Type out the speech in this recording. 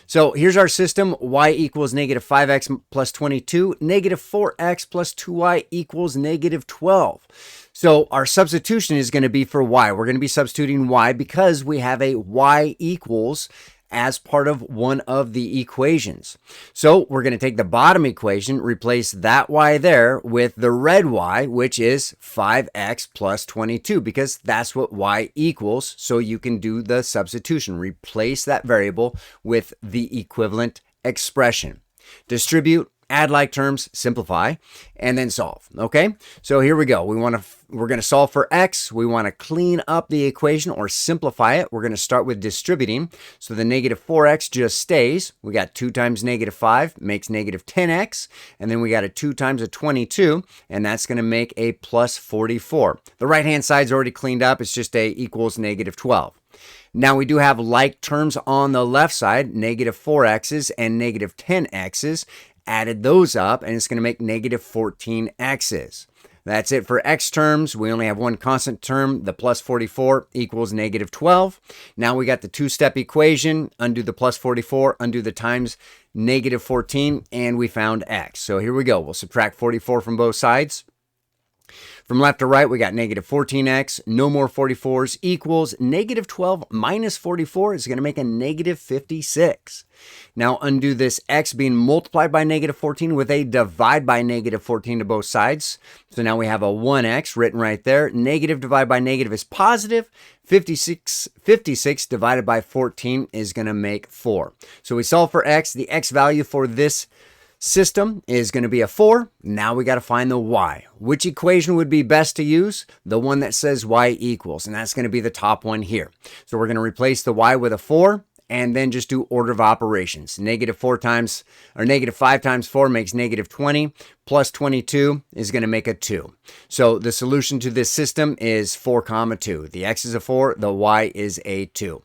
So here's our system. Y equals negative 5x plus 22. Negative 4x plus 2y equals negative 12. So our substitution is going to be for y. We're going to be substituting y because we have a y equals as part of one of the equations. So we're going to take the bottom equation, replace that y there with the red y, which is 5x plus 22, because that's what y equals. So you can do the substitution. Replace that variable with the equivalent expression. Distribute, add like terms, simplify, and then solve. Okay, so here we go. We're going to solve for x. We want to clean up the equation or simplify it. We're going to start with distributing. So the negative 4x just stays. We got 2 times negative 5 makes negative 10x. And then we got a 2 times a 22, and that's going to make a plus 44. The right-hand side's already cleaned up. It's just a equals negative 12. Now we do have like terms on the left side, negative 4x's and negative 10x's. Added those up, and it's going to make negative 14x's. That's it for x terms. We only have one constant term. The plus 44 equals negative 12. Now we got the two-step equation. Undo the plus 44, undo the times negative 14, and we found x. So here we go. We'll subtract 44 from both sides. From left to right, we got negative 14x, no more 44s, equals negative 12 minus 44 is going to make a negative 56. Now undo this x being multiplied by negative 14 with a divide by negative 14 to both sides. So now we have a 1x written right there. Negative divided by negative is positive. 56 divided by 14 is going to make 4. So we solve for x. The x value for this system is going to be a 4. Now we got to find the y. Which equation would be best to use? The one that says y equals, and that's going to be the top one here. So we're going to replace the y with a 4 and then just do order of operations. Negative 5 times 4 makes negative 20, plus 22 is going to make a 2. So the solution to this system is 4, 2. The x is a 4, the y is a 2.